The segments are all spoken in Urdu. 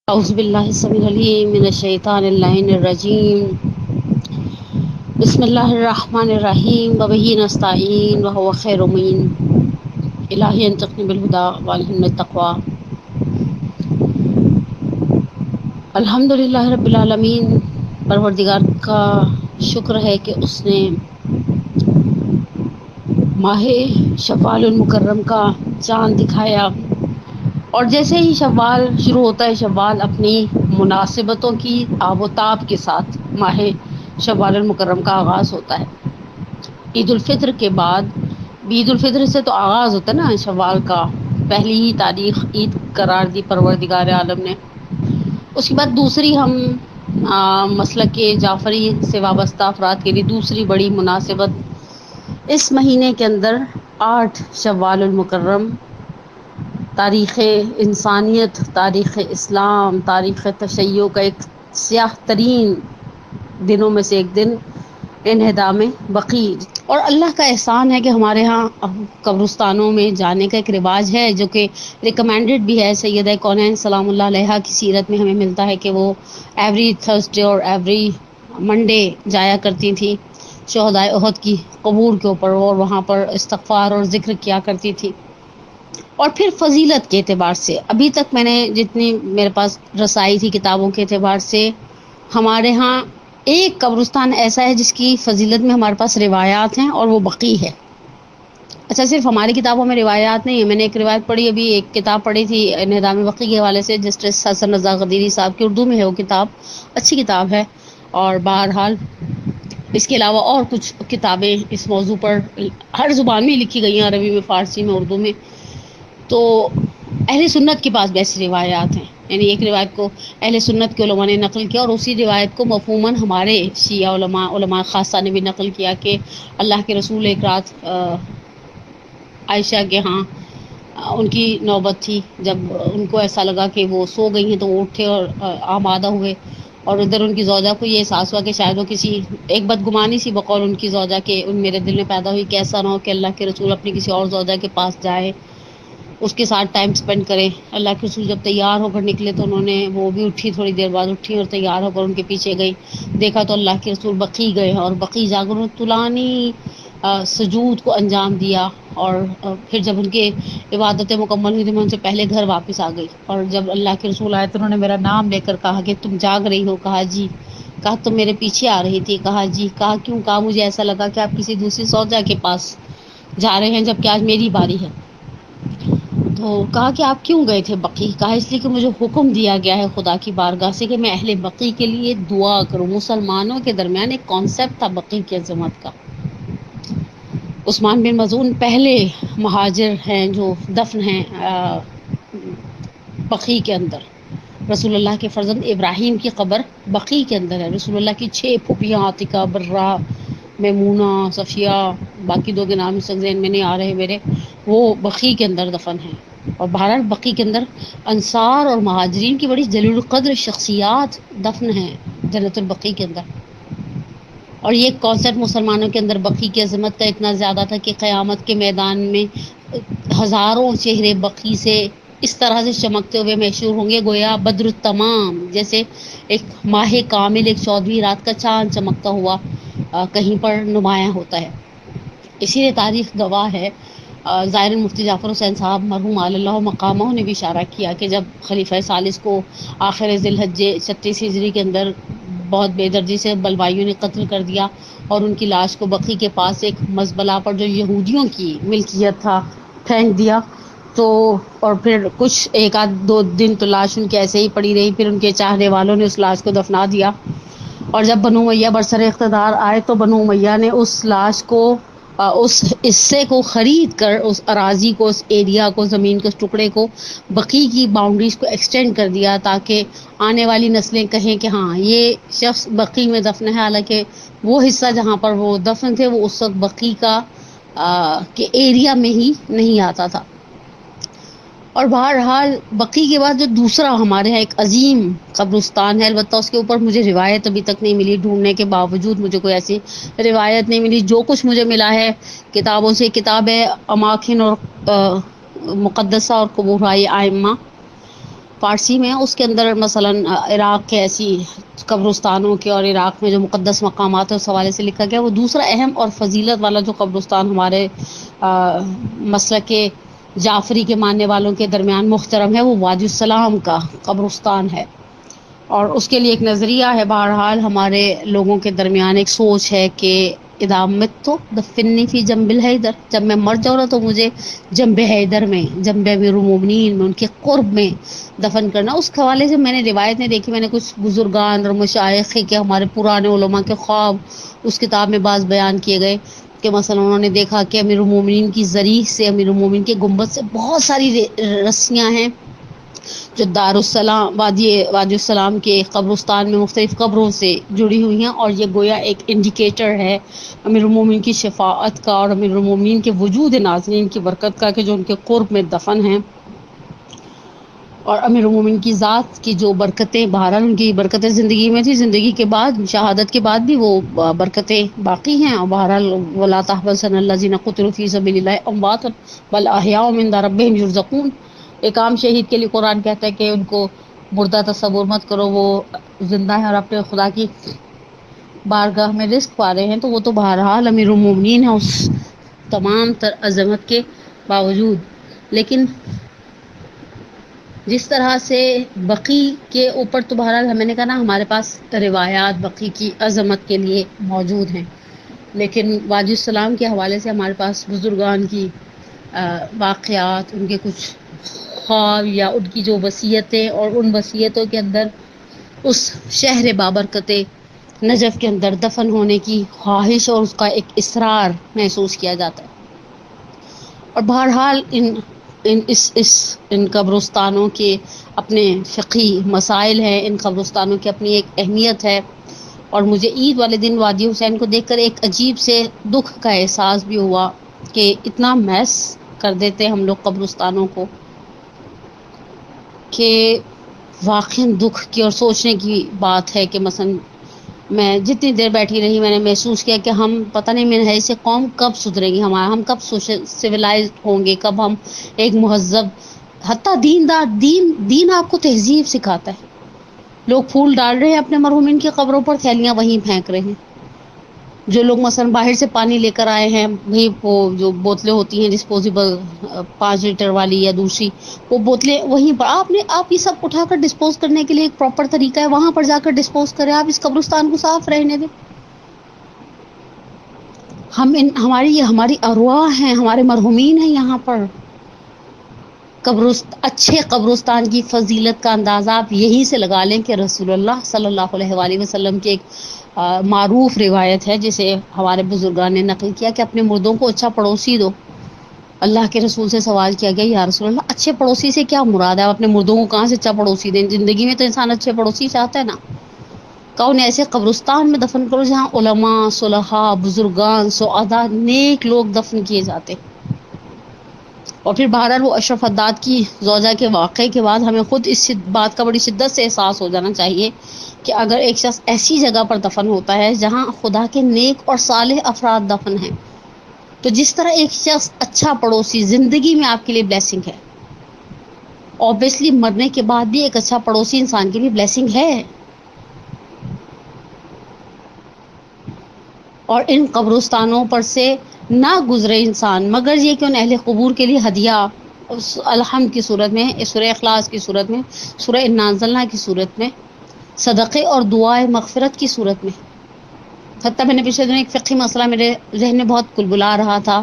اعوذ باللہ السمیع العلیم من الشیطان اللعین الرجیم بسم اللہ الرحمن الرحیم وبہ نستعین وهو خیر معین الہی انطقنی بالہدی والہمنی التقوی الحمد للہ رب العالمین۔ پروردگار کا شکر ہے کہ اس نے ماہ شوال المکرم کا چاند دکھایا، اور جیسے ہی شوال شروع ہوتا ہے، شوال اپنی مناسبتوں کی آب و تاب کے ساتھ ماہ شوال المکرم کا آغاز ہوتا ہے۔ عید الفطر کے بعد، عید الفطر سے تو آغاز ہوتا ہے نا شوال کا، پہلی ہی تاریخ عید قرار دی پروردگار عالم نے۔ اس کے بعد دوسری ہم مسلک جعفری سے وابستہ افراد کے لیے دوسری بڑی مناسبت اس مہینے کے اندر 8 شوال المکرم، تاریخ انسانیت، تاریخ اسلام، تاریخ تشیع کا ایک سیاہ ترین دنوں میں سے ایک دن، انہدام بقیع۔ اور اللہ کا احسان ہے کہ ہمارے ہاں قبرستانوں میں جانے کا ایک رواج ہے، جو کہ ریکمینڈڈ بھی ہے۔ سیدہ کونین سلام اللہ علیہا کی سیرت میں ہمیں ملتا ہے کہ وہ ایوری تھرسڈے اور ایوری منڈے جایا کرتی تھیں شہدائے احد کی قبور کے اوپر، اور وہاں پر استغفار اور ذکر کیا کرتی تھی۔ اور پھر فضیلت کے اعتبار سے، ابھی تک میں نے جتنی میرے پاس رسائی تھی کتابوں کے اعتبار سے، ہمارے ہاں ایک قبرستان ایسا ہے جس کی فضیلت میں ہمارے پاس روایات ہیں، اور وہ بقیع ہے۔ اچھا، صرف ہماری کتابوں میں روایات نہیں ہے، میں نے ایک روایت پڑھی، ابھی ایک کتاب پڑھی تھی انہدام بقیع کے حوالے سے، جسٹس حسن رضا غدیری صاحب کی، اردو میں ہے وہ کتاب، اچھی کتاب ہے۔ اور بہرحال اس کے علاوہ اور کچھ کتابیں اس موضوع پر ہر زبان میں لکھی گئی ہیں، عربی میں، فارسی میں، اردو میں۔ تو اہل سنت کے پاس بھی ایسی روایات ہیں، یعنی ایک روایت کو اہل سنت کے علماء نے نقل کیا، اور اسی روایت کو مفہوماً ہمارے شیعہ علماء خاصہ نے بھی نقل کیا کہ اللہ کے رسول ایک رات عائشہ کے ہاں ان کی نوبت تھی، جب ان کو ایسا لگا کہ وہ سو گئی ہیں تو وہ اٹھے اور آمادہ ہوئے، اور ادھر ان کی زوجہ کو یہ احساس ہوا کہ شاید وہ کسی ایک بدگمانی سی بقول ان کی زوجہ کے میرے دل میں پیدا ہوئی کہ ایسا نہ ہو کہ اللہ کے رسول اپنی کسی اور زوجہ کے پاس جائے، اس کے ساتھ ٹائم سپینڈ کریں۔ اللہ کے رسول جب تیار ہو کر نکلے تو انہوں نے، وہ بھی اٹھی، تھوڑی دیر بعد اٹھی اور تیار ہو کر ان کے پیچھے گئی، دیکھا تو اللہ کے رسول بقیع گئے ہیں، اور بقیع جا کر انہوں نے طولانی سجود کو انجام دیا، اور پھر جب ان کے عبادتیں مکمل ہوئی تو میں ان سے پہلے گھر واپس آ گئی، اور جب اللہ کے رسول آئے تو انہوں نے میرا نام لے کر کہا کہ تم جاگ رہی ہو؟ کہا جی۔ کہا تم میرے پیچھے آ رہی تھی؟ کہا جی۔ کہا کیوں؟ کہا مجھے ایسا لگا کہ آپ کسی دوسری زوجہ کے پاس جا رہے ہیں جبکہ آج میری باری ہے۔ تو کہا کہ آپ کیوں گئے تھے بقیع؟ کہا اس لیے کہ مجھے حکم دیا گیا ہے خدا کی بارگاہ سے کہ میں اہل بقیع کے لیے دعا کروں۔ مسلمانوں کے درمیان ایک کانسیپٹ تھا بقیع کی عظمت کا۔ عثمان بن مظعون پہلے مہاجر ہیں جو دفن ہیں بقیع کے اندر۔ رسول اللہ کے فرزند ابراہیم کی قبر بقیع کے اندر ہے۔ رسول اللہ کی 6 پھوپھیاں، عاتکہ، برہ، میمونہ، صفیہ، باقی 2 کے نام ذہن میں نہیں آ رہے میرے، وہ بقیع کے اندر دفن ہیں۔ اور بہرحال بقیع کے اندر انصار اور مہاجرین کی بڑی جلیل القدر شخصیات دفن ہیں جنت البقیع کے اندر۔ اور یہ کانسیپٹ مسلمانوں کے اندر بقیع کی عظمت کا اتنا زیادہ تھا کہ قیامت کے میدان میں ہزاروں چہرے بقیع سے اس طرح سے چمکتے ہوئے محشور ہوں گے گویا بدر التمام، جیسے ایک ماہ کامل، ایک 14ویں رات کا چاند چمکتا ہوا کہیں پر نمایاں ہوتا ہے۔ اسی لیے تاریخ گواہ ہے، زائر مفتی جعفر حسین صاحب مرحوم علی اللہ مقامہ نے بھی اشارہ کیا کہ جب خلیفہ ثالث کو آخر ذی الحجہ 36 ہجری کے اندر بہت بے دردی سے بلوائیوں نے قتل کر دیا، اور ان کی لاش کو بقیع کے پاس ایک مزبلہ پر جو یہودیوں کی ملکیت تھا پھینک دیا، تو اور پھر کچھ 1-2 دن تو لاش ان کے ایسے ہی پڑی رہی، پھر ان کے چاہنے والوں نے اس لاش کو دفنا دیا، اور جب بنو امیہ برسر اقتدار آئے تو بنو امیہ نے اس لاش کو، اس حصے کو خرید کر، اس اراضی کو، اس ایریا کو، زمین کے اس ٹکڑے کو، بقیع کی باؤنڈریز کو ایکسٹینڈ کر دیا تاکہ آنے والی نسلیں کہیں کہ ہاں یہ شخص بقیع میں دفن ہے، حالانکہ وہ حصہ جہاں پر وہ دفن تھے وہ اس وقت بقیع کا کے ایریا میں ہی نہیں آتا تھا۔ اور بہرحال بقیع کے بعد جو دوسرا ہمارے یہاں ایک عظیم قبرستان ہے، البتہ اس کے اوپر مجھے روایت ابھی تک نہیں ملی، ڈھونڈنے کے باوجود مجھے کوئی ایسی روایت نہیں ملی۔ جو کچھ مجھے ملا ہے کتابوں سے، کتاب ہے اماکن اور مقدسہ اور قبورۂ ائمہ، فارسی میں اس کے اندر مثلاً عراق کے ایسی قبرستانوں کے اور عراق میں جو مقدس مقامات ہیں اس حوالے سے لکھا گیا. وہ دوسرا اہم اور فضیلت والا جو قبرستان ہمارے مسلک کے جعفری کے ماننے والوں کے درمیان محترم ہے، وہ وادی السلام کا قبرستان ہے. اور اس کے لیے ایک نظریہ ہے، بہرحال ہمارے لوگوں کے درمیان ایک سوچ ہے کہ اذا مت تو دفنی فی جنب الحیدر، جب میں مر جاؤں نا تو مجھے جنب حیدر میں، جنب امیر المومنین میں، ان کے قرب میں دفن کرنا. اس حوالے سے میں نے روایتیں دیکھی، میں نے کچھ بزرگان اور مشائخ کے ہمارے پرانے علماء کے خواب اس کتاب میں بعض بیان کیے گئے کہ مثلا انہوں نے دیکھا کہ امیر المومنین کی ضریح سے، امیر المومنین کے گنبد سے بہت ساری رسیاں ہیں جو دارالسلام وادی السلام کے قبرستان میں مختلف قبروں سے جڑی ہوئی ہیں، اور یہ گویا ایک انڈیکیٹر ہے امیر المومنین کی شفاعت کا اور امیر المومنین کے وجود ناظرین کی برکت کا کہ جو ان کے قرب میں دفن ہیں. اور امیر المومنین کی ذات کی جو برکتیں، بہرحال ان کی برکتیں زندگی میں تھی، زندگی کے بعد، شہادت کے بعد بھی وہ برکتیں باقی ہیں. اور بہرحال وَلَا تَحْسَبَنَّ الَّذِينَ قُتِلُوا فِي سَبِيلِ اللَّهِ أَمْوَاتٌ بَلْ أَحْيَاءٌ عِندَ رَبِّهِمْ يُرْزَقُونَ. ایک عام شہید کے لیے قرآن کہتا ہے کہ ان کو مردہ تصور مت کرو، وہ زندہ ہے اور اپنے خدا کی بارگاہ میں رزق پا رہے ہیں. تو وہ تو بہرحال امیر المومنین ہے اس تمام تر عظمت کے باوجود. لیکن جس طرح سے بقی کے اوپر تو بہرحال میں نے کہا نا ہمارے پاس روایات بقی کی عظمت کے لیے موجود ہیں، لیکن وادی السلام کے حوالے سے ہمارے پاس بزرگان کی واقعات، ان کے کچھ خواب یا ان کی جو وصیتیں، اور ان وصیتوں کے اندر اس شہر بابرکت نجف کے اندر دفن ہونے کی خواہش اور اس کا ایک اصرار محسوس کیا جاتا ہے. اور بہرحال ان قبرستانوں کے اپنے فقہی مسائل ہیں، ان قبرستانوں کی اپنی ایک اہمیت ہے. اور مجھے عید والے دن وادی حسین کو دیکھ کر ایک عجیب سے دکھ کا احساس بھی ہوا کہ اتنا میس کر دیتے ہم لوگ قبرستانوں کو کہ واقعی دکھ کی اور سوچنے کی بات ہے کہ مثلا میں جتنی دیر بیٹھی رہی میں نے محسوس کیا کہ ہم پتہ نہیں میرے ایسے قوم کب سدھرے گی، ہم کب سویلائزڈ ہوں گے، کب ہم ایک مہذب، حتیٰ دین آپ کو تہذیب سکھاتا ہے. لوگ پھول ڈال رہے ہیں اپنے مرحومین کی قبروں پر، تھیلیاں وہیں پھینک رہے ہیں. جو لوگ مثلا باہر سے پانی لے کر آئے ہیں، بھئی وہ جو بوتلیں ہوتی ہیں ڈسپوزیبل 5 لیٹر والی یا دوسری، وہ بوتلیں وہیں پر آپ یہ سب اٹھا کر ڈسپوز کرنے کے لیے ایک پراپر طریقہ ہے، وہاں پر جا کر ڈسپوز کریں. آپ اس قبرستان کو صاف رہنے دیں. ہماری ارواح ہیں، ہمارے مرحومین ہیں یہاں پر. اچھے قبرستان کی فضیلت کا اندازہ آپ یہیں سے لگا لیں کہ رسول اللہ صلی اللہ علیہ وآلہ وسلم کی ایک معروف روایت ہے جسے ہمارے بزرگان نے نقل کیا کہ اپنے مردوں کو اچھا پڑوسی دو. اللہ کے رسول سے سوال کیا گیا، یا رسول اللہ اچھے پڑوسی سے کیا مراد ہے؟ آپ اپنے مردوں کو کہاں سے اچھا پڑوسی دیں؟ زندگی میں تو انسان اچھے پڑوسی چاہتا ہے نا. کہ انہیں ایسے قبرستان میں دفن کرو جہاں علماء، صلحاء، بزرگان، سعداء، نیک لوگ دفن کیے جاتے. اور پھر بہرحال وہ اشرف حداد کی زوجہ کے واقعے کے بعد ہمیں خود اس بات کا بڑی شدت سے احساس ہو جانا چاہیے کہ اگر ایک شخص ایسی جگہ پر دفن ہوتا ہے جہاں خدا کے نیک اور صالح افراد دفن ہیں، تو جس طرح ایک شخص اچھا پڑوسی زندگی میں آپ کے لیے بلیسنگ ہے، اوبیسلی مرنے کے بعد بھی ایک اچھا پڑوسی انسان کے لیے بلیسنگ ہے. اور ان قبرستانوں پر سے نہ گزرے انسان مگر یہ کہ ان اہل قبور کے لیے ہدیہ الحمد کی صورت میں، سورہ اخلاص کی صورت میں، سورہ انا انزلنا کی صورت میں، صدقے اور دعائے مغفرت کی صورت میں. حتیٰ میں نے پچھلے دن ایک فقہی مسئلہ میرے ذہن میں بہت کلبلا رہا تھا.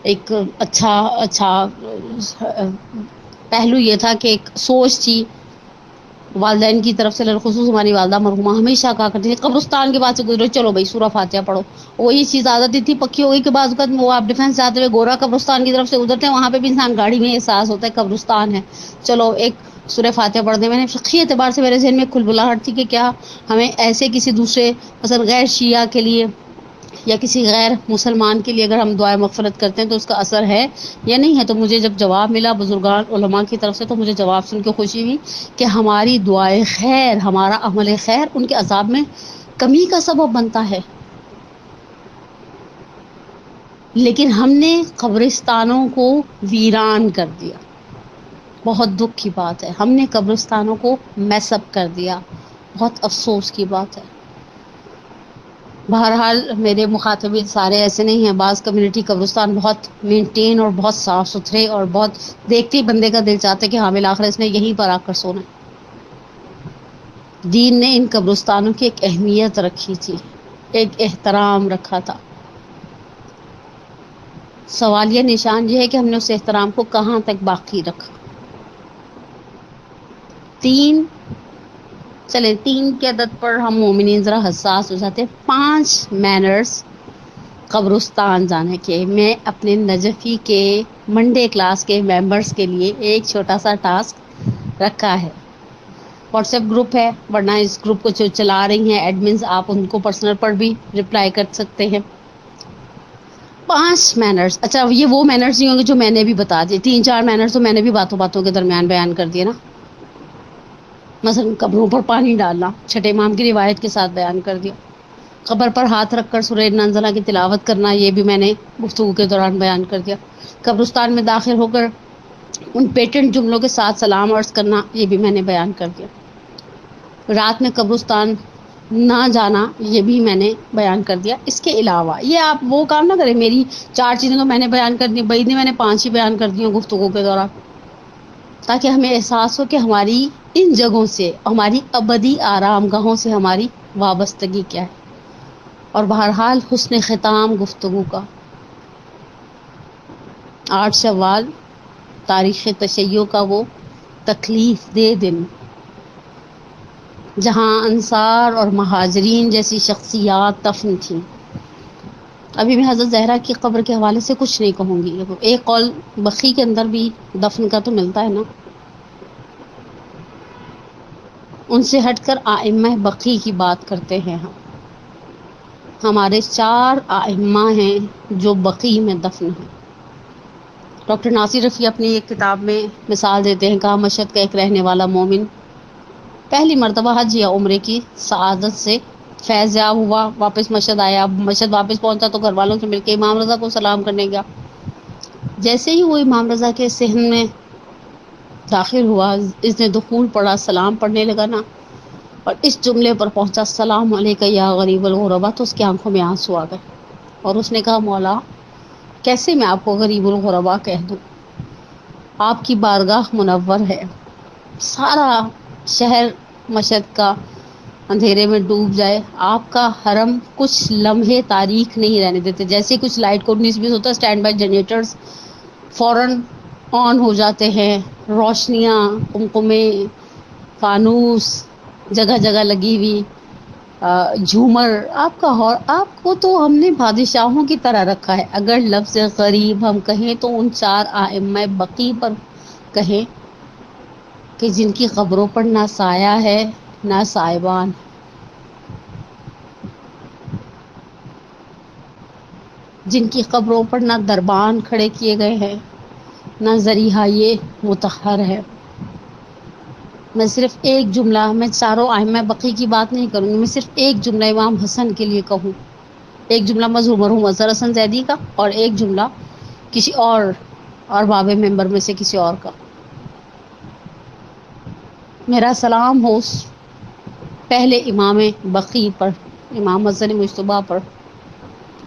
ایک اچھا پہلو یہ تھا کہ ایک سوچ تھی والدین کی طرف سے، خصوص ہماری والدہ مرحومہ ہمیشہ کہا کرتی تھی قبرستان کے بعد سے گزرو چلو بھائی سورہ فاتحہ پڑھو. وہی چیز عادت تھی پکی ہو گئی کہ بعض اوقات وہ آپ ڈیفینس جاتے ہوئے گورا قبرستان کی طرف سے ادھرتے ہیں، وہاں پہ بھی انسان گاڑی میں احساس ہوتا ہے قبرستان ہے، چلو ایک سورہ فاتحہ پڑھ دیں. میں نے فقہی اعتبار سے میرے ذہن میں کھلبلاہٹ تھی کہ کیا ہمیں ایسے کسی دوسرے مثلا غیر شیعہ کے لیے یا کسی غیر مسلمان کے لیے اگر ہم دعائیں مغفرت کرتے ہیں تو اس کا اثر ہے یا نہیں ہے. تو مجھے جب جواب ملا بزرگان علماء کی طرف سے تو مجھے جواب سن کے خوشی ہوئی کہ ہماری دعائیں خیر، ہمارا عمل خیر ان کے عذاب میں کمی کا سبب بنتا ہے. لیکن ہم نے قبرستانوں کو ویران کر دیا، بہت دکھ کی بات ہے، ہم نے قبرستانوں کو میس اپ کر دیا، بہت افسوس کی بات ہے۔ بہرحال میرے مخاطبین سارے ایسے نہیں ہیں، بعض کمیونٹی قبرستان بہت مینٹین اور بہت صاف ستھرے اور بہت دیکھتے ہی بندے کا دل چاہتا ہے کہ حامل آخر اس نے یہیں پر آ کر سونا ہے۔ دین نے ان قبرستانوں کی ایک اہمیت رکھی تھی، ایک احترام رکھا تھا۔ سوال یہ نشان یہ ہے کہ ہم نے اس احترام کو کہاں تک باقی رکھا۔ تین کی عدد پر ہم مومنین ذرا حساس ہو جاتے ہیں۔ 5 مینرز قبرستان جانے کے۔ میں اپنے نجفی کے منڈے کلاس کے ممبرز کے لیے ایک چھوٹا سا ٹاسک رکھا ہے۔ واٹس ایپ گروپ ہے، ورنہ اس گروپ کو جو چلا رہی ہیں ایڈمنز، آپ ان کو پرسنل پر بھی رپلائی کر سکتے ہیں۔ 5 مینرز، اچھا یہ وہ مینرز نہیں ہوں گے جو میں نے بھی بتا دیے، 3-4 مینرز تو میں نے بھی باتوں باتوں کے درمیان بیان کر دیے نا، مثلا قبروں پر پانی ڈالنا چھٹے امام کی روایت کے ساتھ بیان کر دیا، قبر پر ہاتھ رکھ کر سورہ نازلہ کی تلاوت کرنا، یہ بھی میں نے گفتگو کے دوران بیان کر دیا، قبرستان میں داخل ہو کر ان پیٹنٹ جملوں کے ساتھ سلام عرض کرنا، یہ بھی میں نے بیان کر دیا، رات میں قبرستان نہ جانا، یہ بھی میں نے بیان کر دیا۔ اس کے علاوہ یہ آپ وہ کام نہ کریں، میری 4 چیزیں تو میں نے بیان کر دی، بعید میں نے 5 ہی بیان کر دی ہوں گفتگو کے دوران، تاکہ ہمیں احساس ہو کہ ہماری ان جگہوں سے، ہماری ابدی آرام گاہوں سے ہماری وابستگی کیا ہے۔ اور بہرحال حسن ختام گفتگو کا 8 شوال تاریخ تشیع کا وہ تکلیف دہ دن، جہاں انصار اور مہاجرین جیسی شخصیات دفن تھیں۔ ابھی میں حضرت زہرا کی قبر کے حوالے سے کچھ نہیں کہوں گی، ایک قول بقی کے اندر بھی دفن کا تو ملتا ہے نا۔ ان سے ہٹ کر ائمہ بقی کی بات کرتے ہیں ہم۔ ہمارے 4 ائمہ ہیں جو بقی میں دفن ہیں۔ ڈاکٹر ناصر رفیع اپنی ایک کتاب میں مثال دیتے ہیں، کہا مشہد کا ایک رہنے والا مومن پہلی مرتبہ حج یا عمرے کی سعادت سے فیض یاب ہوا، واپس مشہد آیا، مشہد واپس پہنچا تو گھر والوں سے مل کے امام رضا کو سلام کرنے گیا۔ جیسے ہی وہ امام رضا کے صحن میں داخل ہوا، اس نے دخول پڑھا، سلام پڑھنے لگا نا، اور اس جملے پر پہنچا السلام علیکہ یا غریب الغربا، تو اس کی آنکھوں میں آنسو آ گئے، اور اس نے کہا مولا کیسے میں آپ کو غریب الغربا کہہ دوں، آپ کی بارگاہ منور ہے، سارا شہر مشہد کا اندھیرے میں ڈوب جائے، آپ کا حرم کچھ لمحے تاریک نہیں رہنے دیتے، جیسے کچھ لائٹ کو 19-20 ہوتا ہے اسٹینڈ بائی جنریٹرز فوراً آن ہو جاتے ہیں، روشنیاں، قمقمے، فانوس جگہ جگہ لگی ہوئی، جھومر، آپ کو تو ہم نے بادشاہوں کی طرح رکھا ہے۔ اگر لفظ غریب ہم کہیں تو ان 4 ائمہ بقی پر کہیں کہ جن کی قبروں پر نہ سایہ ہے نہ سائبان، جن کی قبروں پر نہ دربان کھڑے کیے گئے ہیں نہ ذریحہ مطہر ہے۔ میں صرف ایک جملہ، میں 4 ائمہ بقی کی بات نہیں کروں گی، میں صرف ایک جملہ امام حسن کے لیے کہوں، ایک جملہ مرحوم اظہر حسن زیدی کا، اور ایک جملہ کسی اور ارباب منبر میں سے کسی اور کا۔ میرا سلام ہو اس پہلے امام بقی پر، امام حسن مجتبیٰ پر،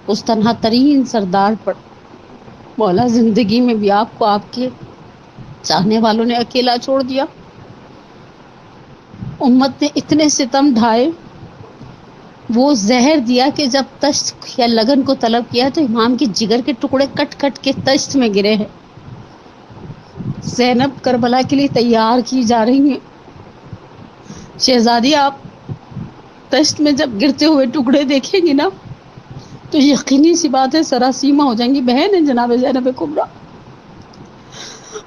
اس تنہا ترین سردار پر۔ مولا زندگی میں بھی آپ کو آپ کے چاہنے والوں نے اکیلا چھوڑ دیا، امت نے اتنے ستم ڈھائے، وہ زہر دیا کہ جب تشت یا لگن کو طلب کیا تو امام کے جگر کے ٹکڑے کٹ کٹ کے تشت میں گرے ہیں۔ زینب کربلا کے لیے تیار کی جا رہی ہیں، شہزادی آپ تشت میں جب گرتے ہوئے ٹکڑے دیکھیں گی نا تو یقینی سی بات ہے سراسیمہ ہو جائیں گی، بہن ہے جناب زینب کبریٰ،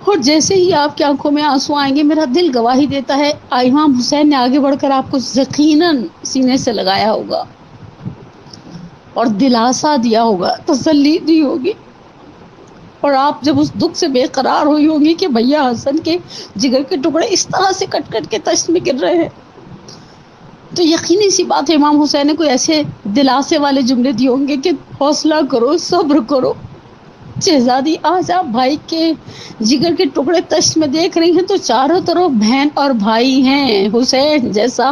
اور جیسے ہی آپ کی آنکھوں میں آنسو آئیں گے میرا دل گواہی دیتا ہے امام حسین نے آگے بڑھ کر آپ کو یقیناً سینے سے لگایا ہوگا اور دلاسا دیا ہوگا، تسلی دی ہوگی، اور آپ جب اس دکھ سے بے قرار ہوئی ہوں گی کہ بھیا حسن کے جگر کے ٹکڑے اس طرح سے کٹ کٹ کے تشت میں گر رہے ہیں، تو یقینی سی بات ہے امام حسین نے کوئی ایسے دلاسے والے جملے دیے ہوں گے کہ حوصلہ کرو، صبر کرو، شہزادی آج آپ بھائی کے جگر کے ٹکڑے تشت میں دیکھ رہی ہیں تو چاروں طرف بہن اور بھائی ہیں. حسین جیسا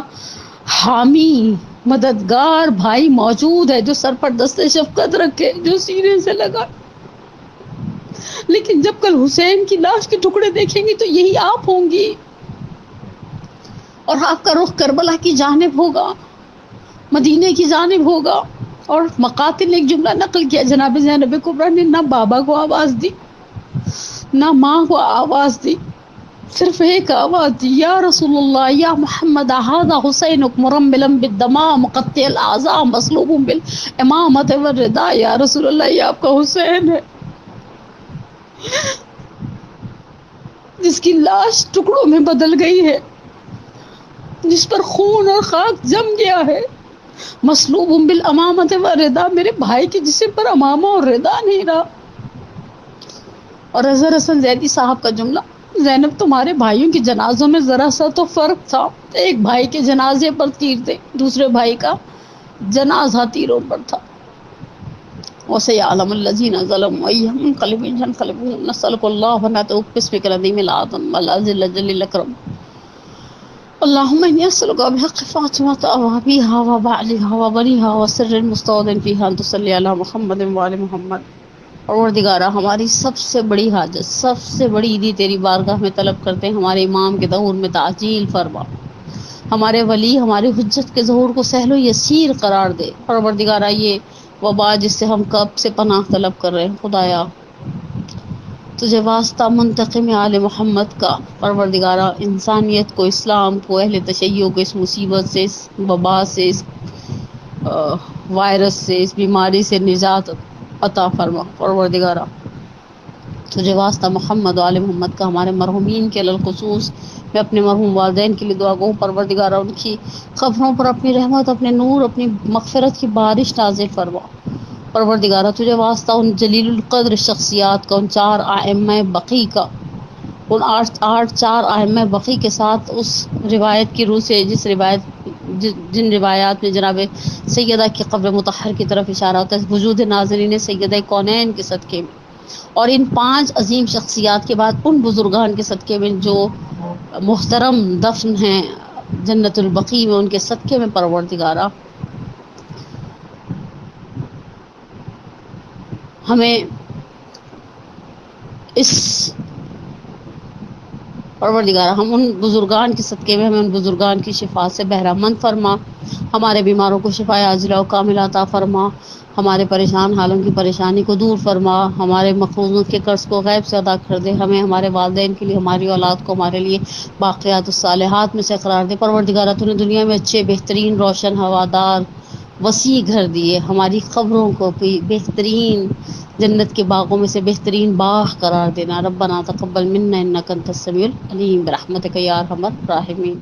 حامی مددگار بھائی موجود ہے جو سر پر دست شفقت رکھے، جو سینے سے لگا. لیکن جب کل حسین کی لاش کے ٹکڑے دیکھیں گی تو یہی آپ ہوں گی اور آپ کا رخ کربلا کی جانب ہوگا، مدینے کی جانب ہوگا. اور مقاتل نے ایک جملہ نقل کیا، جناب زینب کبریٰ نے نہ بابا کو آواز دی نہ ماں کو آواز دی، صرف ایک آواز دی، یا رسول اللہ یا محمد ھذا حسینک مرملا بالدماء مقطع الاعضاء مصلوب بالامامۃ والرداء. یا رسول اللہ یہ آپ کا حسین ہے جس کی لاش ٹکڑوں میں بدل گئی ہے، جس پر خون اور خاک جم گیا ہے. مصلوب بالامامۃ والرداء، میرے بھائی کے جسم پر امامہ اور ردا نہیں رہا. اور اظہر حسن زیدی صاحب کا جملہ، زینب تمہارے بھائیوں کے جنازوں میں ذرا سا تو فرق تھا، ایک بھائی کے جنازے پر تیر تھے، دوسرے بھائی کا جنازہ تیروں پر تھا. وَسَيَعْلَمُ الَّذِينَ ظَلَمُوا أَيَّ مُنقَلِبٍ يَنقَلِبُونَ. نسألك الله ونعوذ باسمك العظيم الأعظم الأجل الجليل الأكرم. اللهم إني أسألك بحق فاطمة وأبيها وبعلها وبنيها وسر المستودع فيها أن تصلي على محمد وآل محمد. پروردگارہ ہماری سب سے بڑی حاجت، سب سے بڑی عیدی تیری بارگاہ میں طلب کرتے ہیں، ہمارے امام کے ظہور میں تعجیل فرما، ہمارے ولی ہماری حجت کے ظہور کو سہل و یسیر قرار دے. پروردگارہ یہ وبا جس سے ہم کب سے پناہ طلب کر رہے ہیں، خدایا تجھے واسطہ منتقم آل محمد کا، پروردگارہ انسانیت کو، اسلام کو، اہل تشیع کو اس مصیبت سے، اس وبا سے، اس وائرس سے، اس بیماری سے نجات عطا فرما. پروردگارہ تجھے واسطہ محمد و آل محمد کا، ہمارے مرحومین کے الخصوص میں اپنے مرحوم والدین کے لیے دعا گو. پروردگارہ ان کی قبروں پر اپنی رحمت، اپنے نور، اپنی مغفرت کی بارش نازل فرما. پروردگارہ تجھے واسطہ ان جلیل القدر شخصیات کا، ان چار ائمہ بقی کا، ان آٹھ چار ائمہ بقی کے ساتھ اس روایت کی روح سے جن روایات میں جناب سیدہ کی قبر مطہر کی طرف اشارہ ہوتا ہے، وجود ناظرین سیدہ کونین کے صدقے میں، اور ان 5 عظیم شخصیات کے بعد ان بزرگان کے صدقے میں جو محترم دفن ہیں جنت البقیع میں، ان کے صدقے میں پروردگارہ ہمیں اس پروردگارہ ہم ان بزرگان کے صدقے میں ہمیں ان بزرگان کی شفا سے بہرہ مند فرما، ہمارے بیماروں کو شفا عاجلہ و کاملہ عطا فرما، ہمارے پریشان حالوں کی پریشانی کو دور فرما، ہمارے مقروضوں کے قرض کو غیب سے ادا کر دے، ہمیں ہمارے والدین کے لیے، ہماری اولاد کو ہمارے لیے باقیات الصالحات میں سے قرار دے. پروردگارہ تو نے دنیا میں اچھے بہترین روشن ہوادار وسیع گھر دیے، ہماری قبروں کو بھی بہترین جنت کے باغوں میں سے بہترین باغ قرار دینا. ربنا تقبل منا انک انت السمیع العلیم برحمتک یا ارحم الراحمین.